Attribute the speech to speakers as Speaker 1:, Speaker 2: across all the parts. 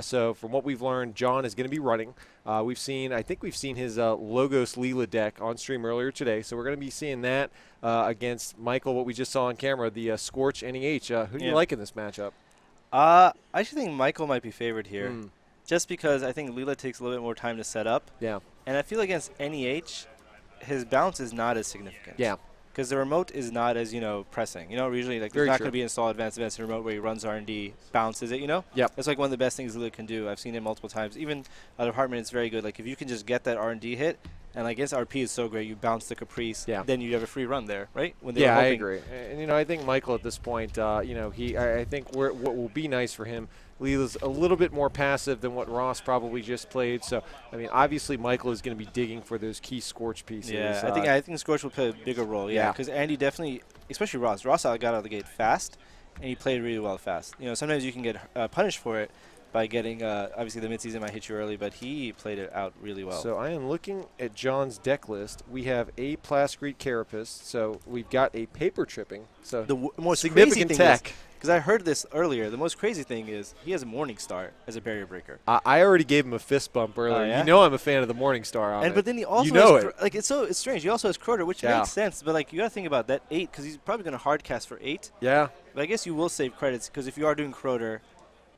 Speaker 1: So from what we've learned, John is going to be running. I think we've seen his Logos Leela deck on stream earlier today. So we're going to be seeing that against Michael, what we just saw on camera, the Scorch NEH. Who do you like in this matchup?
Speaker 2: I actually think Michael might be favored here.
Speaker 1: Mm.
Speaker 2: Just because I think Leela takes a little bit more time to set up.
Speaker 1: Yeah.
Speaker 2: And I feel against NEH, his bounce is not as significant.
Speaker 1: Yeah.
Speaker 2: Because the remote is not as, pressing. Usually, like, there's not going to be install advanced events in remote where he runs R&D, bounces it,
Speaker 1: Yep.
Speaker 2: That's like one of the best things Leela can do. I've seen it multiple times. Even out of Hartman, it's very good. Like, if you can just get that R&D hit, and I guess RP is so great, you bounce the Caprice, then you have a free run there, right? When
Speaker 1: I agree. And, I think Michael at this point, I think what will be nice for him, Leela's a little bit more passive than what Ross probably just played. So, I mean, obviously Michael is going to be digging for those key Scorch pieces.
Speaker 2: Yeah, I think Scorch will play a bigger role, because Andy definitely, especially Ross got out of the gate fast, and he played really well fast. Sometimes you can get punished for it by getting, obviously the midseason might hit you early, but he played it out really well.
Speaker 1: So I am looking at John's deck list. We have a Plascrete Carapace, so we've got a Paper Tripping. So
Speaker 2: the most
Speaker 1: significant tech.
Speaker 2: Because I heard this earlier, the most crazy thing is he has a Morningstar as a barrier breaker.
Speaker 1: I already gave him a fist bump earlier.
Speaker 2: Yeah?
Speaker 1: I'm a fan of the Morningstar.
Speaker 2: But then he also has it's strange. He also has Croter, which makes sense. But you got to think about that 8 because he's probably going to hard cast for 8.
Speaker 1: Yeah.
Speaker 2: But I guess you will save credits because if you are doing Croter,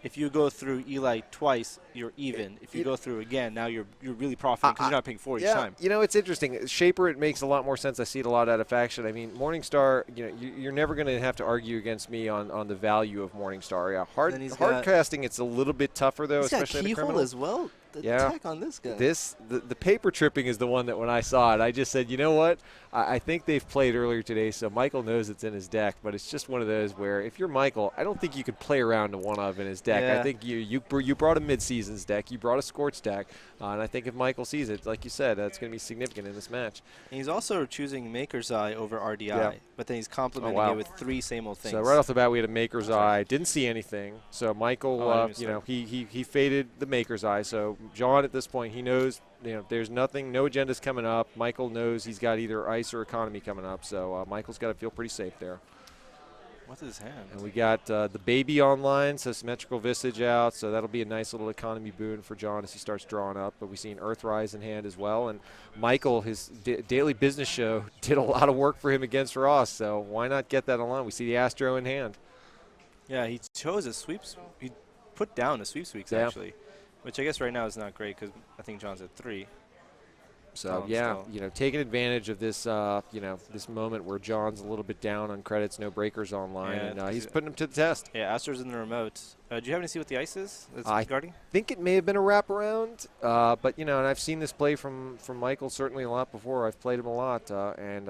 Speaker 2: if you go through Eli twice, you're even. If you go through again, now you're really profiting because you're not paying 4 each time.
Speaker 1: It's interesting. Shaper, it makes a lot more sense. I see it a lot out of faction. I mean, Morningstar, you're never going to have to argue against me on the value of Morningstar. Yeah, hard casting, it's a little bit tougher though, especially
Speaker 2: at the
Speaker 1: Keyhole
Speaker 2: as well. The tech on this guy.
Speaker 1: The Paper Tripping is the one that when I saw it, I just said, you know what? I think they've played earlier today, so Michael knows it's in his deck. But it's just one of those where if you're Michael, I don't think you could play around to one of in his deck.
Speaker 2: Yeah.
Speaker 1: I think you brought a mid-seasons deck, you brought a Scorch deck, and I think if Michael sees it, like you said, that's going to be significant in this match.
Speaker 2: And he's also choosing Maker's Eye over RDI, but then he's complementing it with 3 same old things.
Speaker 1: So right off the bat, we had a Maker's Eye. Didn't see anything. So Michael, he faded the Maker's Eye. So John at this point, he knows there's nothing, no agendas coming up. Michael knows he's got either ice or economy coming up. So Michael's got to feel pretty safe there.
Speaker 2: What's his hand?
Speaker 1: And we got the baby online, so Symmetrical Visage out. So that'll be a nice little economy boon for John as he starts drawing up. But we've seen Earthrise in hand as well. And Michael, his daily business show, did a lot of work for him against Ross. So why not get that online? We see the Astro in hand.
Speaker 2: Yeah, he chose a sweeps. He put down a sweeps actually. Which I guess right now is not great because I think John's at 3.
Speaker 1: So, taking advantage of this, this moment where John's a little bit down on credits, no breakers online, and he's putting him to the test.
Speaker 2: Yeah, Astro's in the remote. Do you happen to see what the ice is that's guarding?
Speaker 1: I think it may have been a wraparound, but, and I've seen this play from Michael certainly a lot before. I've played him a lot, and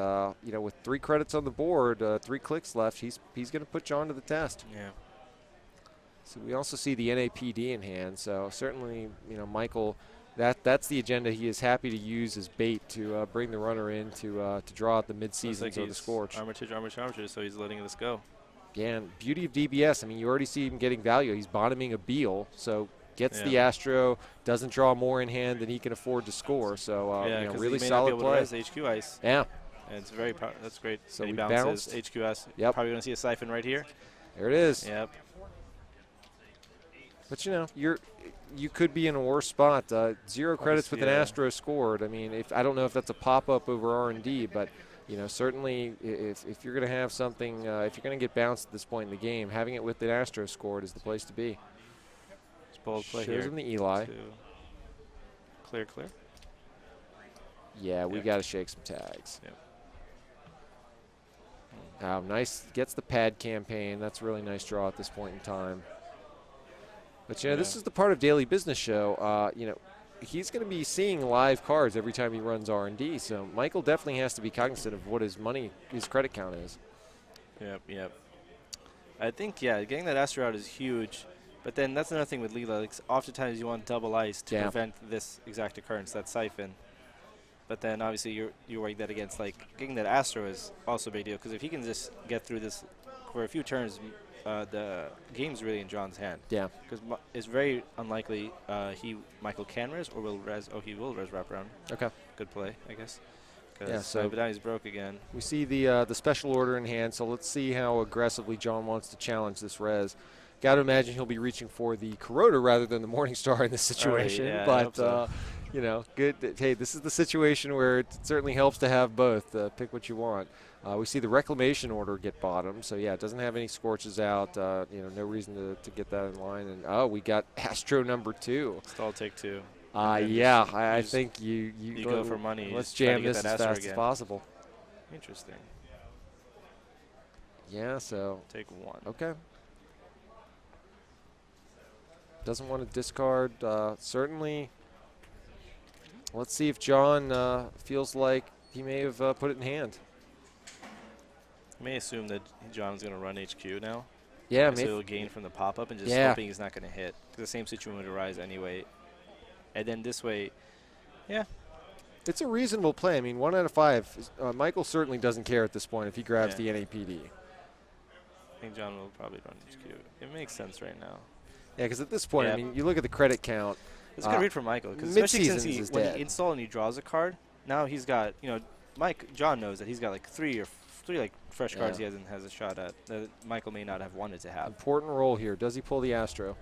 Speaker 1: with 3 credits on the board, 3 clicks left, he's going to put John to the test.
Speaker 2: Yeah.
Speaker 1: So we also see the NAPD in hand, so certainly, Michael, that's the agenda he is happy to use as bait to bring the runner in to draw out the mid-seasons or the Scorch.
Speaker 2: Armitage, so he's letting this go.
Speaker 1: Yeah, and beauty of DBS, I mean, you already see him getting value. He's bottoming a Beal, so gets the Astro, doesn't draw more in hand than he can afford to score, so really solid play.
Speaker 2: HQ ice.
Speaker 1: Yeah.
Speaker 2: And it's very that's great.
Speaker 1: So
Speaker 2: he
Speaker 1: bounces
Speaker 2: HQS.
Speaker 1: Yep.
Speaker 2: Probably going to see a siphon right here.
Speaker 1: There it is.
Speaker 2: Yep.
Speaker 1: But you could be in a worse spot. 0 credits with an Astro scored. I mean, I don't know if that's a pop-up over R&D, but certainly if you're going to have something, if you're going to get bounced at this point in the game, having it with the Astro scored is the place to be.
Speaker 2: It's bold play
Speaker 1: here. Shows him the Eli.
Speaker 2: Clear.
Speaker 1: Yeah, we got to shake some tags.
Speaker 2: Yep.
Speaker 1: Nice. Gets the pad campaign. That's a really nice draw at this point in time. But, this is the part of Daily Business Show. He's going to be seeing live cards every time he runs R&D. So Michael definitely has to be cognizant of what his credit count is.
Speaker 2: Yep. I think, getting that Astro out is huge. But then that's another thing with Leela. Like, oftentimes you want double ice to prevent this exact occurrence, that siphon. But then obviously you're worried that against, getting that Astro is also a big deal. Because if he can just get through this for a few turns, the game's really in John's hand.
Speaker 1: Yeah.
Speaker 2: Because it's very unlikely Michael can res or will res. Oh, he will res wraparound.
Speaker 1: Okay.
Speaker 2: Good play, I guess.
Speaker 1: Yeah, so
Speaker 2: but now he's broke again.
Speaker 1: We see the special order in hand, so let's see how aggressively John wants to challenge this res. got to imagine he'll be reaching for the Corona rather than the Morningstar in this situation.
Speaker 2: Yeah, I
Speaker 1: but
Speaker 2: hope so.
Speaker 1: you know, good. Hey, this is the situation where it certainly helps to have both. Pick what you want. We see the reclamation order get bottom, so yeah, it doesn't have any scorches out. You know, no reason to get that in line. And we got Astro number 2.
Speaker 2: Stall take 2.
Speaker 1: Yeah, I think you
Speaker 2: go for money.
Speaker 1: Let's jam this as fast as possible.
Speaker 2: Interesting.
Speaker 1: Yeah, so
Speaker 2: take 1.
Speaker 1: Okay. Doesn't want to discard. Certainly. Let's see if John feels like he may have put it in hand.
Speaker 2: You may assume that John's going to run HQ now.
Speaker 1: Yeah,
Speaker 2: so he'll gain from the pop-up and just hoping he's not going to hit. The same situation would arise anyway. And then this way, yeah.
Speaker 1: It's a reasonable play. I mean, 1 out of 5. Michael certainly doesn't care at this point if he grabs the NAPD.
Speaker 2: I think John will probably run HQ. It makes sense right now.
Speaker 1: Yeah, because at this point, I mean, you look at the credit count.
Speaker 2: It's a good read for Michael. Because especially since when he installs and he draws a card, now he's got, you know, John knows that he's got like three like fresh cards he has a shot at that Michael may not have wanted to have.
Speaker 1: Important roll here. Does he pull the Astro?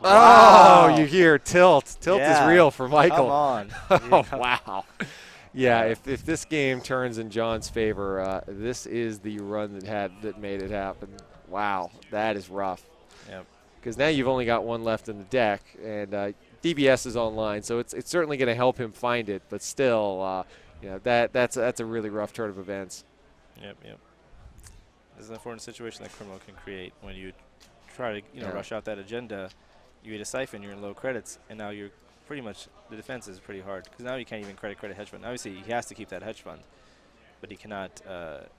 Speaker 2: Wow.
Speaker 1: Oh, you hear tilt. Tilt is real for Michael.
Speaker 2: Come on.
Speaker 1: Oh, wow. Yeah, if this game turns in John's favor, this is the run that made it happen. Wow, that is rough.
Speaker 2: Yep.
Speaker 1: Because now you've only got 1 left in the deck, and DBS is online, so it's certainly going to help him find it. But still, you know, that's a really rough turn of events.
Speaker 2: Yep. This is an unfortunate situation that Criminal can create when you try to rush out that agenda. You eat a siphon, you're in low credits, and now you're pretty much the defense is pretty hard because now you can't even credit hedge fund. Obviously, he has to keep that hedge fund, but he cannot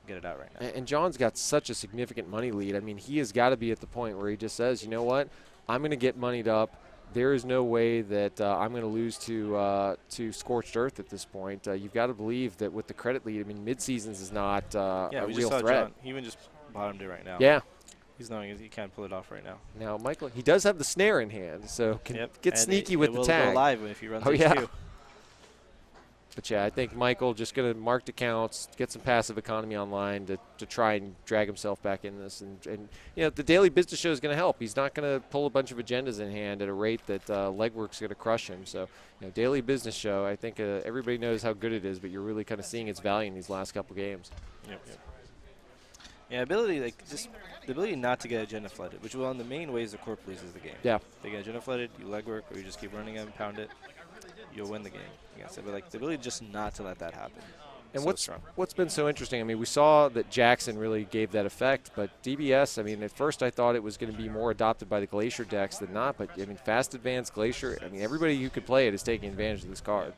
Speaker 2: get it out right now.
Speaker 1: And John's got such a significant money lead. I mean, he has got to be at the point where he just says, you know what, I'm going to get moneyed up. There is no way that I'm going to lose to Scorched Earth at this point. You've got to believe that with the credit lead, I mean, mid-seasons is not a real threat.
Speaker 2: John, he even just bottomed it right now.
Speaker 1: Yeah.
Speaker 2: He's knowing he can't pull it off right now.
Speaker 1: Now, Michael, he does have the snare in hand, so can get sneaky with the tag.
Speaker 2: It will go live if he runs HQ.
Speaker 1: Yeah. But, yeah, I think Michael just going to mark accounts, get some passive economy online to try and drag himself back in this. And you know, the daily business show is going to help. He's not going to pull a bunch of agendas in hand at a rate that legwork's going to crush him. So, you know, daily business show, I think everybody knows how good it is, but you're really kind of seeing its value in these last couple games.
Speaker 2: Yep. Yeah, the ability not to get agenda flooded, which is one of the main ways the corp loses the game.
Speaker 1: Yeah.
Speaker 2: They get agenda flooded, you legwork, or you just keep running it and pound it, you'll win the game. But like the ability just not to let that happen.
Speaker 1: And what's been so interesting, I mean, we saw that Jackson really gave that effect, but DBS, I mean, at first I thought it was going to be more adopted by the Glacier decks than not, but I mean, Fast Advance, Glacier, I mean, everybody who could play it is taking advantage of this card.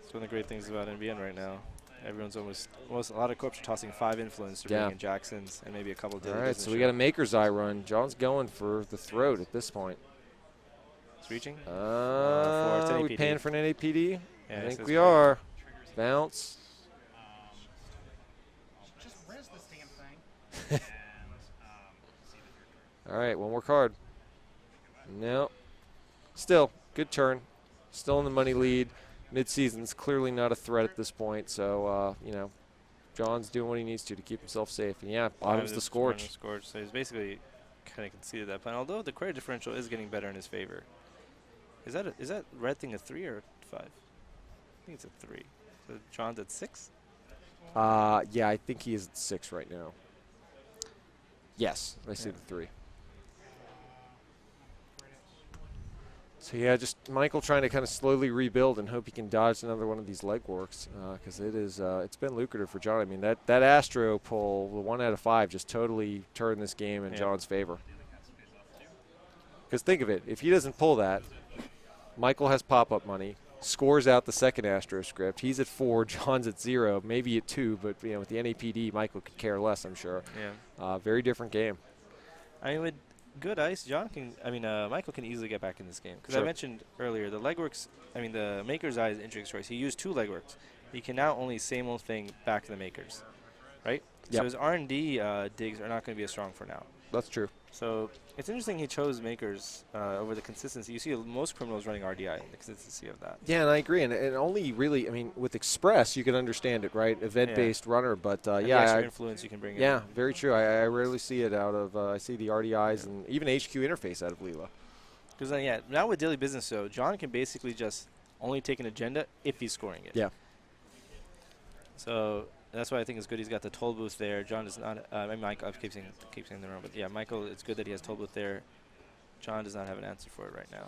Speaker 2: It's one of the great things about NBN right now. Everyone's almost a lot of corps are tossing 5 influence to bring in Jacksons and maybe a couple of
Speaker 1: All right, so we got a Maker's Eye run. John's going for the throat at this point.
Speaker 2: It's reaching?
Speaker 1: Are we paying for an NAPD?
Speaker 2: Yeah,
Speaker 1: I think we are. Bounce.
Speaker 3: Just res this damn thing.
Speaker 1: All right, one more card. No. Still, good turn. Still in the money lead. Mid-season's clearly not a threat at this point, so, you know, John's doing what he needs to keep himself safe. And, yeah, bottoms the Scorch.
Speaker 2: So he's basically kind of conceded that plan, although the credit differential is getting better in his favor. Is that red thing a 3 or 5? I think it's a 3. So John's at 6?
Speaker 1: Yeah, I think he is at 6 right now. Yes, I see the 3. So, yeah, just Michael trying to kind of slowly rebuild and hope he can dodge another one of these legworks because it's been lucrative for John. I mean, that Astro pull, the 1 out of 5, just totally turned this game in John's favor. Because think of it, if he doesn't pull that, Michael has pop-up money, scores out the second Astro script. He's at 4, John's at 0, maybe at 2, but you know, with the NAPD, Michael could care less, I'm sure.
Speaker 2: Yeah.
Speaker 1: Very different game.
Speaker 2: I mean, with good ice, Michael can easily get back in this game. Because I mentioned earlier, the legworks, the Maker's Eye is interesting choice. He used 2 legworks. He can now only same old thing back to the Makers, right?
Speaker 1: Yep.
Speaker 2: So his R&D digs are not going to be as strong for now.
Speaker 1: That's true.
Speaker 2: So it's interesting he chose makers over the consistency. You see most criminals running RDI and the consistency of that.
Speaker 1: Yeah, and I agree. And only really, I mean, with Express, you can understand it, right? Event-based runner. But,
Speaker 2: and
Speaker 1: yeah.
Speaker 2: the extra influence you can bring in.
Speaker 1: Yeah, very true. I rarely see it out of, I see the RDIs and even HQ interface out of Leela.
Speaker 2: Because then, now with daily business, so John can basically just only take an agenda if he's scoring it.
Speaker 1: Yeah.
Speaker 2: So that's why I think it's good he's got the toll booth there. John does not. I mean, Michael, I keep saying the wrong, but yeah, Michael, it's good that he has toll booth there. John does not have an answer for it right now.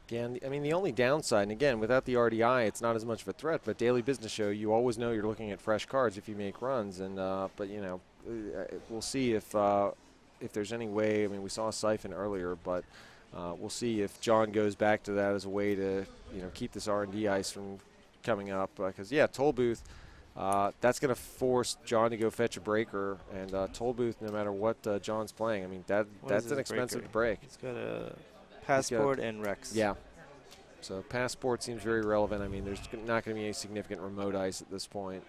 Speaker 1: Yeah, and I mean, the only downside, and again, without the RDI, it's not as much of a threat, but daily business show, you always know you're looking at fresh cards if you make runs. And but, you know, we'll see if there's any way. I mean, we saw a siphon earlier, but we'll see if John goes back to that as a way to, you know, keep this R&D ice from coming up. Because, yeah, toll booth, that's going to force John to go fetch a breaker. And toll booth, no matter what John's playing, I mean, that's an expensive break.
Speaker 2: He's got a passport and Rex.
Speaker 1: Yeah. So passport seems very relevant. I mean, there's not going to be any significant remote ice at this point.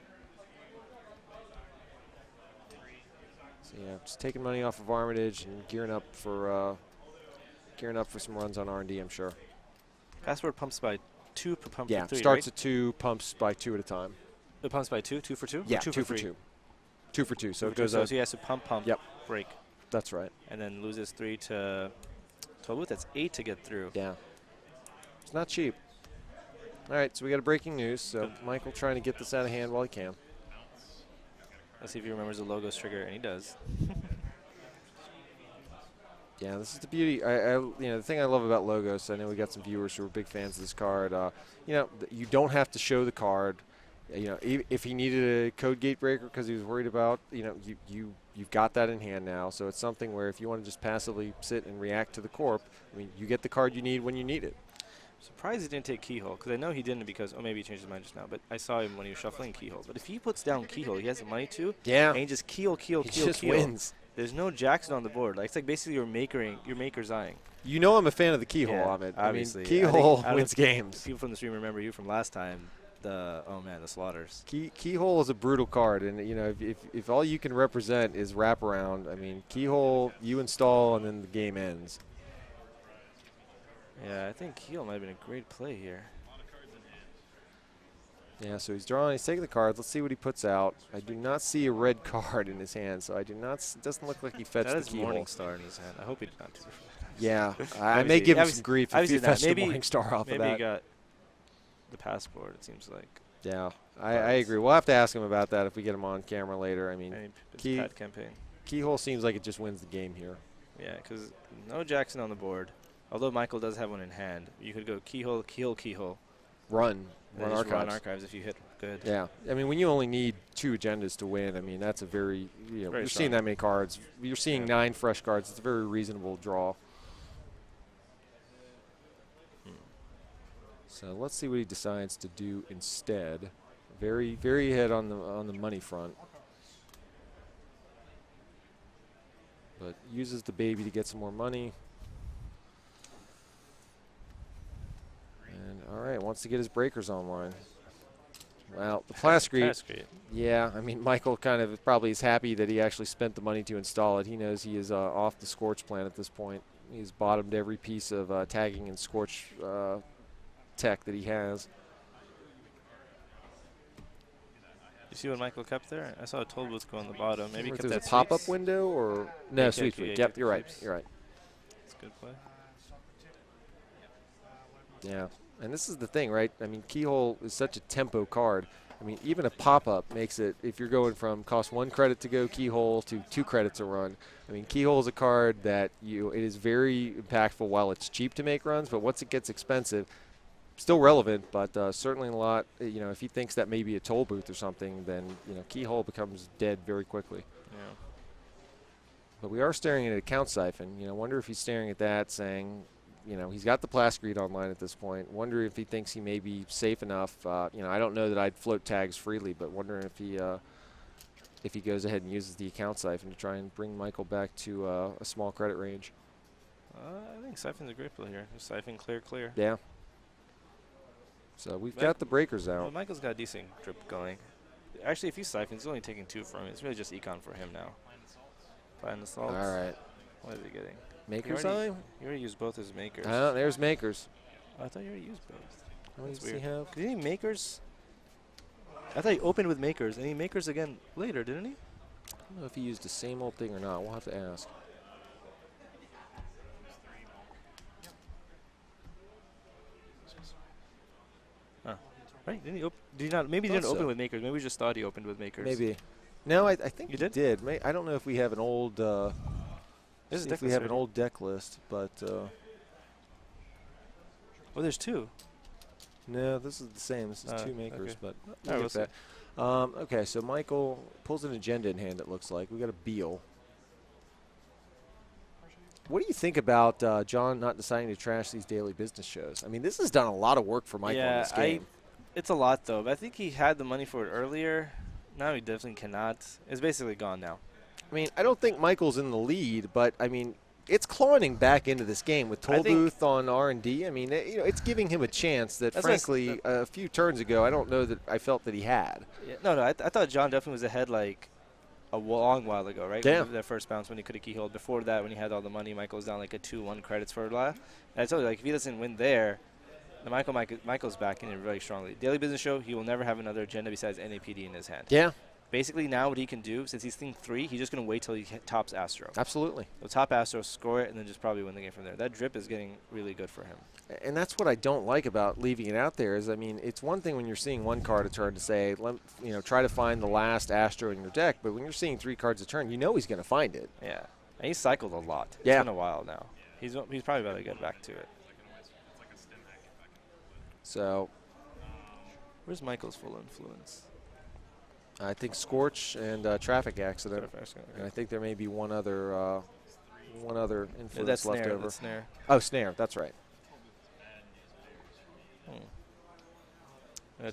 Speaker 1: So, yeah, just taking money off of Armitage and gearing up for some runs on R&D, I'm sure.
Speaker 2: Passport pumps by 2 per pump
Speaker 1: yeah,
Speaker 2: for 3,
Speaker 1: starts
Speaker 2: right?
Speaker 1: at 2, pumps by 2 at a time.
Speaker 2: It pumps by 2 for 2?
Speaker 1: Yeah,
Speaker 2: or 2
Speaker 1: 2
Speaker 2: for 3?
Speaker 1: 2. 2 for 2. So it
Speaker 2: two.
Speaker 1: goes
Speaker 2: So
Speaker 1: up.
Speaker 2: he has to pump,
Speaker 1: Yep.
Speaker 2: break.
Speaker 1: That's right.
Speaker 2: And then loses 3 to toll booth. That's 8 to get through.
Speaker 1: Yeah. It's not cheap. All right, so we got a breaking news. So Michael trying to get this out of hand while he can.
Speaker 2: Let's see if he remembers the logos trigger, and he does.
Speaker 1: Yeah, this is the beauty. You know, the thing I love about Logos, I know we got some viewers who are big fans of this card. You know, you don't have to show the card. You know, if he needed a code gate breaker because he was worried about, you know, you've got that in hand now. So it's something where if you want to just passively sit and react to the corp, I mean, you get the card you need when you need it.
Speaker 2: Surprised he didn't take Keyhole, because I know he didn't because, maybe he changed his mind just now, but I saw him when he was shuffling Keyhole. But if he puts down Keyhole, he has the money to,
Speaker 1: Yeah.
Speaker 2: and he just Keyhole.
Speaker 1: He just wins.
Speaker 2: There's no Jackson on the board. Like, it's like basically your maker's eyeing.
Speaker 1: You know I'm a fan of the Keyhole,
Speaker 2: Yeah,
Speaker 1: Ahmed.
Speaker 2: obviously.
Speaker 1: I mean, Keyhole
Speaker 2: I
Speaker 1: wins games.
Speaker 2: People from the stream remember you from last time. The slaughters.
Speaker 1: Keyhole is a brutal card, and you know if all you can represent is wraparound, I mean Keyhole you install and then the game ends.
Speaker 2: Yeah, I think Keyhole might have been a great play here.
Speaker 1: Yeah, so he's drawing, he's taking the cards. Let's see what he puts out. I do not see a red card in his hand, so I do not. It doesn't look like he fetched
Speaker 2: that
Speaker 1: the
Speaker 2: is
Speaker 1: Keyhole.
Speaker 2: Morningstar in his hand. I hope he did not do that.
Speaker 1: Yeah, I may give him some grief if he fetched a Morningstar off of that.
Speaker 2: Maybe he got the passport, it seems like.
Speaker 1: Yeah, I agree. We'll have to ask him about that if we get him on camera later. I mean,
Speaker 2: Pad campaign.
Speaker 1: Keyhole seems like it just wins the game here.
Speaker 2: Yeah, because no Jackson on the board. Although Michael does have one in hand. You could go Keyhole, Keyhole.
Speaker 1: Run
Speaker 2: Archives.
Speaker 1: archives.
Speaker 2: Run archives if you hit good.
Speaker 1: Yeah, I mean, when you only need 2 agendas to win, I mean, that's a very, you know,
Speaker 2: Very
Speaker 1: you're
Speaker 2: strong.
Speaker 1: seeing that many cards. You're seeing 9 fresh cards. It's a very reasonable draw. So let's see what he decides to do instead. Very, very ahead on the money front. But uses the baby to get some more money. And all right, wants to get his breakers online. Well, the Plascrete. Yeah, I mean, Michael kind of probably is happy that he actually spent the money to install it. He knows he is off the Scorch plan at this point. He's bottomed every piece of tagging and Scorch tech that he has.
Speaker 2: You see what Michael kept there? I saw a toll booth go on the bottom. Maybe he kept
Speaker 1: There's
Speaker 2: that
Speaker 1: a pop-up
Speaker 2: sweeps.
Speaker 1: window or no
Speaker 2: Yeah,
Speaker 1: sweeps.
Speaker 2: yeah,
Speaker 1: Yep, you're right.
Speaker 2: sweeps.
Speaker 1: You're right.
Speaker 2: That's a good play.
Speaker 1: Yeah, and this is the thing, right? I mean, Keyhole is such a tempo card. I mean, even a pop-up makes it, if you're going from cost 1 credit to go Keyhole to 2 credits a run. I mean, Keyhole is a card that it is very impactful while it's cheap to make runs, but once it gets expensive, still relevant, but certainly a lot, you know, if he thinks that may be a toll booth or something, then, you know, Keyhole becomes dead very quickly.
Speaker 2: Yeah.
Speaker 1: But we are staring at a count siphon. You know, wonder if he's staring at that saying, you know, he's got the Plascrete online at this point. Wonder if he thinks he may be safe enough. You know, I don't know that I'd float tags freely, but wondering if he goes ahead and uses the account siphon to try and bring Michael back to a small credit range.
Speaker 2: I think Siphon's a great play here. Just Siphon, clear.
Speaker 1: Yeah. So we've got the breakers out.
Speaker 2: Well, Michael's got a decent drip going. Actually, if he Siphons, he's only taking 2 from it. It's really just econ for him now. Find the salts.
Speaker 1: All right.
Speaker 2: What is he getting?
Speaker 1: Maker's
Speaker 2: You
Speaker 1: Eye?
Speaker 2: already used both his makers.
Speaker 1: There's Makers.
Speaker 2: Oh, I thought you already used both.
Speaker 1: What
Speaker 2: That's
Speaker 1: does he
Speaker 2: weird.
Speaker 1: have?
Speaker 2: Did he makers? I thought he opened with makers, and he makers again later, didn't he?
Speaker 1: I don't know if he used the same old thing or not. We'll have to ask.
Speaker 2: Right? Didn't he did he not? Maybe he
Speaker 1: Thought
Speaker 2: didn't open
Speaker 1: so.
Speaker 2: with makers. Maybe we just thought he opened with makers.
Speaker 1: Maybe. No, I think
Speaker 2: You
Speaker 1: he
Speaker 2: did?
Speaker 1: I don't know if we have an old.
Speaker 2: This is
Speaker 1: see if
Speaker 2: deck
Speaker 1: we
Speaker 2: list
Speaker 1: have an
Speaker 2: already.
Speaker 1: old deck list, but
Speaker 2: Oh, there's two.
Speaker 1: no, this is the same. This is two makers,
Speaker 2: okay.
Speaker 1: but
Speaker 2: All right,
Speaker 1: we'll get that. Okay, so Michael pulls an agenda in hand. It looks like we got a Beal. What do you think about John not deciding to trash these daily business shows? I mean, this has done a lot of work for Michael in this game.
Speaker 2: It's a lot though. But I think he had the money for it earlier. Now he definitely cannot. It's basically gone now.
Speaker 1: I mean, I don't think Michael's in the lead, but I mean, it's clawing back into this game with Tollbooth on R&D. I mean, it's giving him a chance that, frankly, a few turns ago, I don't know that I felt that he had.
Speaker 2: Yeah, no, I thought John definitely was ahead like a long while ago, right?
Speaker 1: Yeah.
Speaker 2: That first bounce when he could have keyholed. Before that, when he had all the money, Michael was down like a 2-1 credits for a while. And I told you, like, if he doesn't win there, then Michael's back in it really strongly. Daily Business Show, he will never have another agenda besides NAPD in his hand.
Speaker 1: Yeah.
Speaker 2: Basically, now what he can do, since he's thing 3, he's just going to wait till he tops Astro.
Speaker 1: Absolutely.
Speaker 2: He'll top Astro, score it, and then just probably win the game from there. That drip is getting really good for him.
Speaker 1: And that's what I don't like about leaving it out there is, I mean, it's one thing when you're seeing one card a turn to say, try to find the last Astro in your deck, but when you're seeing 3 cards a turn, you know he's going to find it.
Speaker 2: Yeah. And he's cycled a lot.
Speaker 1: Yeah.
Speaker 2: It's been a while now. He's probably about to get back to it.
Speaker 1: So
Speaker 2: Where's Michael's full influence?
Speaker 1: I think Scorch and Traffic Accident. And I think there may be one other influence
Speaker 2: That's
Speaker 1: left
Speaker 2: snare.
Speaker 1: over.
Speaker 2: That's snare.
Speaker 1: Oh, Snare. That's right.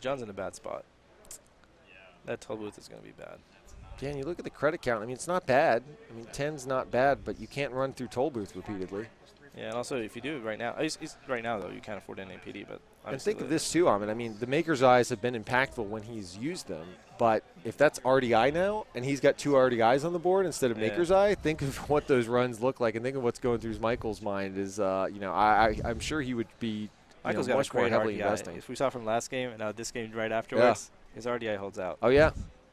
Speaker 2: John's in a bad spot. That toll booth is going to be bad.
Speaker 1: Yeah, and you look at the credit count. I mean, it's not bad. I mean, 10's not bad, but you can't run through toll booth repeatedly.
Speaker 2: Yeah, and also if you do right now, right now though, you can't afford NAPD. But
Speaker 1: and think of this too, Ahmed. I mean, the Maker's Eyes have been impactful when he's used them, but if that's RDI now and he's got 2 RDIs on the board instead of Maker's Eye, think of what those runs look like, and think of what's going through Michael's mind. Is I'm sure he would be
Speaker 2: Michael's
Speaker 1: much more heavily
Speaker 2: RDI.
Speaker 1: investing.
Speaker 2: If we saw from last game and now this game right afterwards, his RDI holds out.
Speaker 1: Oh yeah,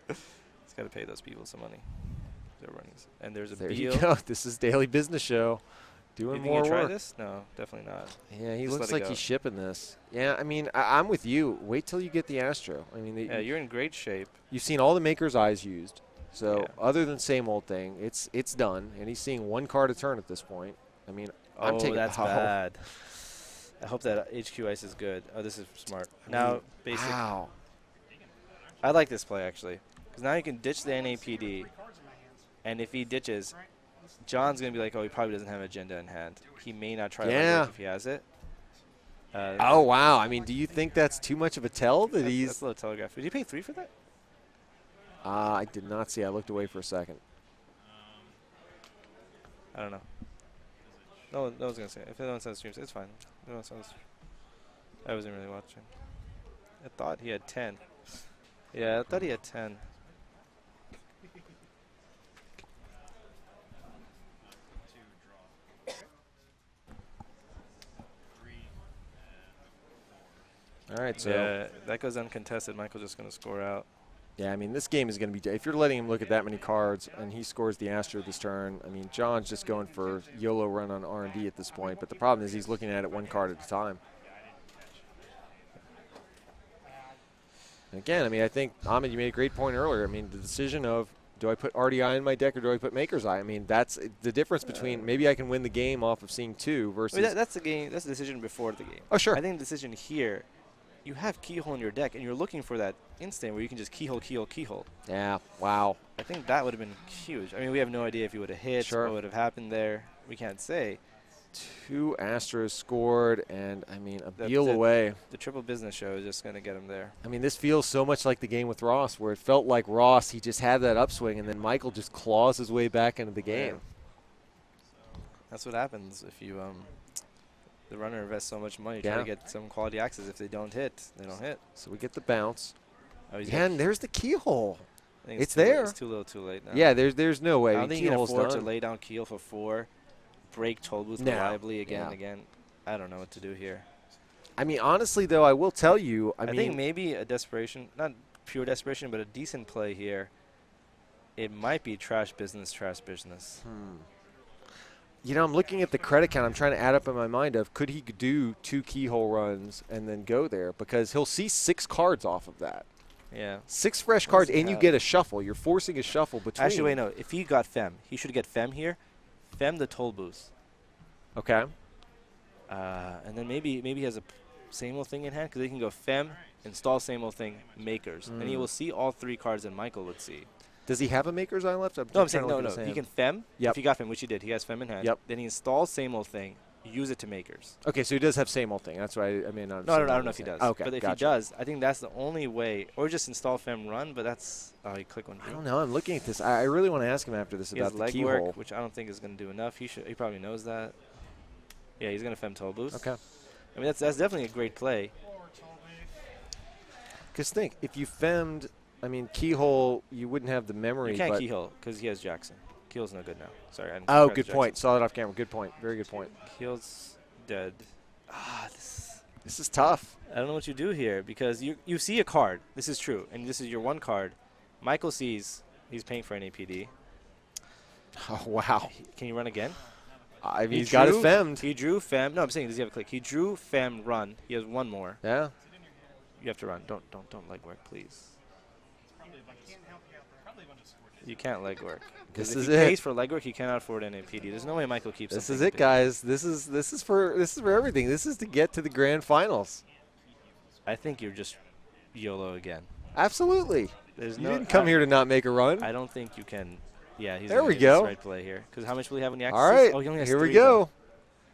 Speaker 2: He's got to pay those people some money. They're running, and there's a
Speaker 1: there
Speaker 2: Beal.
Speaker 1: you go. This is Daily Business Show. Doing
Speaker 2: You think
Speaker 1: more
Speaker 2: he'd try
Speaker 1: work.
Speaker 2: this? No, definitely not.
Speaker 1: Yeah, he
Speaker 2: Just
Speaker 1: looks
Speaker 2: let it
Speaker 1: like
Speaker 2: go.
Speaker 1: he's shipping this. Yeah, I mean, I'm with you. Wait till you get the Astro. I mean,
Speaker 2: Yeah, you're in great shape.
Speaker 1: you've seen all the Maker's Eyes used. So
Speaker 2: Yeah.
Speaker 1: other than same old thing, it's done. And he's seeing 1 card a turn at this point. I mean, I'm taking
Speaker 2: that's bad. I hope that HQ Ice is good. Oh, this is smart. Now, basically,
Speaker 1: wow.
Speaker 2: I like this play, actually. Because now you can ditch the NAPD. And if he ditches, John's going to be like, oh, he probably doesn't have an agenda in hand. He may not try to leverage if he has it.
Speaker 1: Oh, wow. I mean, do you think that's too much of a tell that he's...
Speaker 2: That's a little telegraph. Did you pay 3 for that?
Speaker 1: I did not see. I looked away for a second.
Speaker 2: I don't know. No one's going to say it. If no one says streams, it's fine. No one says. I wasn't really watching. I thought he had 10. Yeah, I thought he had 10.
Speaker 1: All right, so...
Speaker 2: Yeah, that goes uncontested. Michael's just going to score out.
Speaker 1: Yeah, I mean, this game is going to be... If you're letting him look at that many cards and he scores the Astro this turn, I mean, John's just going for YOLO run on R&D at this point. But the problem is he's looking at it 1 card at a time. And again, I mean, I think, Ahmed, you made a great point earlier. I mean, the decision of, do I put RDI in my deck or do I put Maker's Eye? I mean, that's the difference between maybe I can win the game off of seeing 2 versus...
Speaker 2: I mean, that's the game. That's the decision before the game.
Speaker 1: Oh, sure.
Speaker 2: I think the decision here, you have Keyhole in your deck, and you're looking for that instant where you can just Keyhole, Keyhole, Keyhole.
Speaker 1: Yeah, wow.
Speaker 2: I think that would have been huge. I mean, we have no idea if he would have hit,
Speaker 1: Sure.
Speaker 2: what would have happened there. We can't say.
Speaker 1: 2 Astros scored, and, I mean, a
Speaker 2: That's
Speaker 1: Beal
Speaker 2: it.
Speaker 1: away.
Speaker 2: The triple business show is just going to get him there.
Speaker 1: I mean, this feels so much like the game with Ross, where it felt like Ross, he just had that upswing, and then Michael just claws his way back into the game.
Speaker 2: Yeah. That's what happens if you the runner invests so much money trying to get some quality access. If they don't hit, they don't hit.
Speaker 1: So we get the bounce.
Speaker 2: Oh, he's
Speaker 1: And there's the Keyhole.
Speaker 2: I think
Speaker 1: It's
Speaker 2: too late.
Speaker 1: there.
Speaker 2: It's too little, too late now.
Speaker 1: Yeah, there's no way.
Speaker 2: I don't think he can
Speaker 1: Keyhole's
Speaker 2: afford to
Speaker 1: done.
Speaker 2: lay down Keel for 4 break Tollbooth
Speaker 1: No.
Speaker 2: reliably again
Speaker 1: Yeah.
Speaker 2: and again. I don't know what to do here.
Speaker 1: I mean, honestly, though, I will tell you, I
Speaker 2: think
Speaker 1: mean,
Speaker 2: maybe a Desperation, not pure Desperation, but a decent play here. It might be trash business, trash business.
Speaker 1: you know, I'm looking at the credit count. I'm trying to add up in my mind of could he do 2 keyhole runs and then go there, because he'll see 6 cards off of that.
Speaker 2: Yeah.
Speaker 1: 6 fresh cards,
Speaker 2: does he
Speaker 1: and you
Speaker 2: have?
Speaker 1: get a shuffle. You're forcing a shuffle between.
Speaker 2: Actually, wait, no. If he got Fem, he should get Fem here. Fem the Tollbooth.
Speaker 1: Okay.
Speaker 2: And then maybe he has a same old thing in hand, because he can go Fem, install same old thing, Makers. And he will see all 3 cards that Michael would see.
Speaker 1: Does he have a Maker's Eye left?
Speaker 2: No, I'm
Speaker 1: trying
Speaker 2: saying
Speaker 1: to
Speaker 2: no,
Speaker 1: look at
Speaker 2: no.
Speaker 1: his
Speaker 2: He can
Speaker 1: hand.
Speaker 2: Fem.
Speaker 1: Yep.
Speaker 2: If he got Fem, which he did, he has Fem in hand.
Speaker 1: Yep.
Speaker 2: Then he installs same old thing, use it to Makers.
Speaker 1: Okay, so he does have same old thing. That's why I mean.
Speaker 2: No, I don't know if he does.
Speaker 1: Okay,
Speaker 2: But if
Speaker 1: gotcha.
Speaker 2: he does, I think that's the only way. Or just install Fem run, but that's you click on.
Speaker 1: I don't know. I'm looking at this. I really want to ask him after this
Speaker 2: He has
Speaker 1: about the
Speaker 2: leg
Speaker 1: keyhole.
Speaker 2: work, which I don't think is going to do enough. He probably knows that. Yeah, he's going to Fem Tollbooth.
Speaker 1: Okay.
Speaker 2: I mean, that's definitely a great play.
Speaker 1: Because think, if you femmed, I mean, keyhole, you wouldn't have the memory.
Speaker 2: You can't
Speaker 1: but
Speaker 2: keyhole because he has Jackson. Keyhole's no good now. Sorry. I didn't
Speaker 1: Oh,
Speaker 2: try
Speaker 1: good
Speaker 2: to
Speaker 1: point.
Speaker 2: Jackson.
Speaker 1: Saw that off camera. Good point. Very good point.
Speaker 2: Keyhole's dead.
Speaker 1: This is tough.
Speaker 2: I don't know what you do here, because you see a card. This is true, and this is your one card. Michael sees he's paying for an APD.
Speaker 1: Oh, wow.
Speaker 2: Can you run again?
Speaker 1: I mean, he's got it femmed.
Speaker 2: He drew Fem. No, I'm saying, does he have a click? He drew Fem run. He has one more.
Speaker 1: Yeah.
Speaker 2: You have to run. Don't legwork, please.
Speaker 3: Probably if I can't help you out there, probably a bunch of scored.
Speaker 2: You can't legwork.
Speaker 1: This
Speaker 2: If
Speaker 1: is
Speaker 2: he
Speaker 1: it.
Speaker 2: pays for legwork, he cannot afford an APD. There's no way Michael keeps.
Speaker 1: This
Speaker 2: something
Speaker 1: is it,
Speaker 2: big.
Speaker 1: guys. This is for everything. This is to get to the grand finals.
Speaker 2: I think you're just YOLO again.
Speaker 1: Absolutely.
Speaker 2: There's
Speaker 1: You
Speaker 2: no.
Speaker 1: didn't come here to not make a run.
Speaker 2: I don't think you can. Yeah, he's
Speaker 1: There
Speaker 2: gonna
Speaker 1: we
Speaker 2: get
Speaker 1: go.
Speaker 2: this right play here. Because how much will he have when he
Speaker 1: All
Speaker 2: accesses?
Speaker 1: right.
Speaker 2: Oh, he only has
Speaker 1: Here we
Speaker 2: 3,
Speaker 1: go.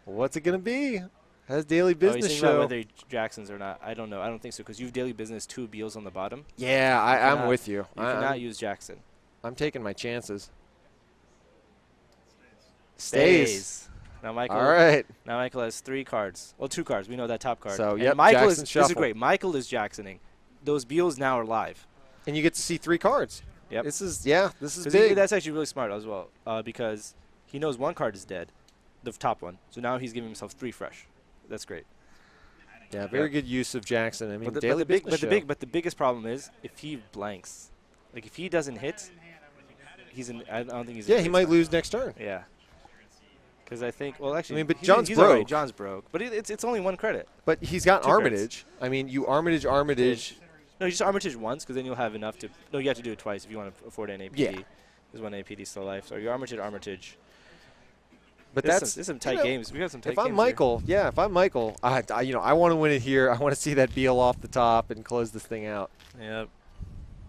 Speaker 2: though.
Speaker 1: What's it going to be? Has daily
Speaker 2: Oh, he's
Speaker 1: business
Speaker 2: thinking about
Speaker 1: show.
Speaker 2: whether he Jackson's or not. I don't know. I don't think so, because you have daily business 2 Beals on the bottom.
Speaker 1: Yeah, I'm
Speaker 2: cannot-
Speaker 1: with you.
Speaker 2: You cannot use Jackson.
Speaker 1: I'm taking my chances. Stays.
Speaker 2: Now Michael.
Speaker 1: All right.
Speaker 2: Now Michael has 3 cards. Well, 2 cards. We know that top card.
Speaker 1: So,
Speaker 2: And
Speaker 1: yep,
Speaker 2: Michael
Speaker 1: Jackson
Speaker 2: this is
Speaker 1: shuffle.
Speaker 2: great. Michael is Jacksoning. Those Beals now are live.
Speaker 1: And you get to see 3 cards.
Speaker 2: Yep.
Speaker 1: This is this is
Speaker 2: 'Cause
Speaker 1: big.
Speaker 2: that's actually really smart as well, because he knows one card is dead, the top one. So now he's giving himself 3 fresh. That's great.
Speaker 1: Yeah, very good use of Jackson. I mean,
Speaker 2: But
Speaker 1: daily business show.
Speaker 2: the biggest problem is if he blanks, like if he doesn't hit, he's in. I don't think he's. in
Speaker 1: Yeah, he
Speaker 2: great
Speaker 1: might
Speaker 2: spot.
Speaker 1: lose next turn.
Speaker 2: Yeah. Because I think, well, actually,
Speaker 1: I mean, but
Speaker 2: he's
Speaker 1: John's
Speaker 2: he's all right.
Speaker 1: broke.
Speaker 2: John's broke, but it's only 1 credit.
Speaker 1: But he's got
Speaker 2: 2 credits.
Speaker 1: Armitage. I mean, you Armitage.
Speaker 2: No, you just Armitage once, because then you'll have enough to. No, you have to do it twice if you want to afford an APD.
Speaker 1: Yeah.
Speaker 2: There's 1 APD still life. So you Armitage.
Speaker 1: But
Speaker 2: There's some tight
Speaker 1: you know,
Speaker 2: games. We got some tight
Speaker 1: If
Speaker 2: games.
Speaker 1: I'm Michael, if I'm Michael, I want to win it here. I want to see that Beal off the top and close this thing out.
Speaker 2: Yep.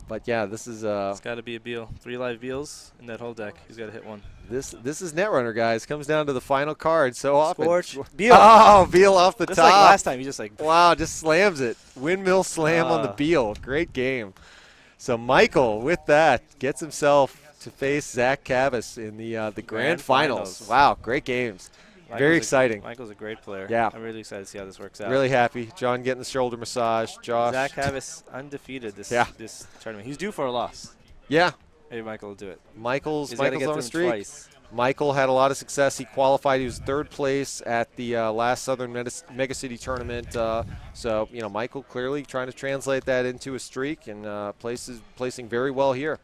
Speaker 1: But yeah, this is
Speaker 2: It's got to be a Beal. 3 live Beals in that whole deck. He's got to hit 1.
Speaker 1: this is Netrunner, guys. Comes down to the final card so often.
Speaker 2: Scorch. Beal.
Speaker 1: Oh, Beal off the
Speaker 2: Just
Speaker 1: top.
Speaker 2: like last time, he just like.
Speaker 1: Wow, just slams it. Windmill slam on the Beal. Great game. So Michael, with that, gets himself to face Zach Cavus in the grand finals. Wow, great games. Very exciting.
Speaker 2: Michael's a great player.
Speaker 1: Yeah.
Speaker 2: I'm really excited to see how this works out.
Speaker 1: Really happy. John getting the shoulder massage. Josh.
Speaker 2: Zach Havis undefeated this tournament. He's due for a loss.
Speaker 1: Yeah.
Speaker 2: Maybe Michael will do it.
Speaker 1: Michael's
Speaker 2: He's gotta get
Speaker 1: on the
Speaker 2: through him
Speaker 1: streak.
Speaker 2: twice.
Speaker 1: Michael had a lot of success. He qualified. He was 3rd place at the last Southern Mega City tournament. So, Michael clearly trying to translate that into a streak and placing very well here.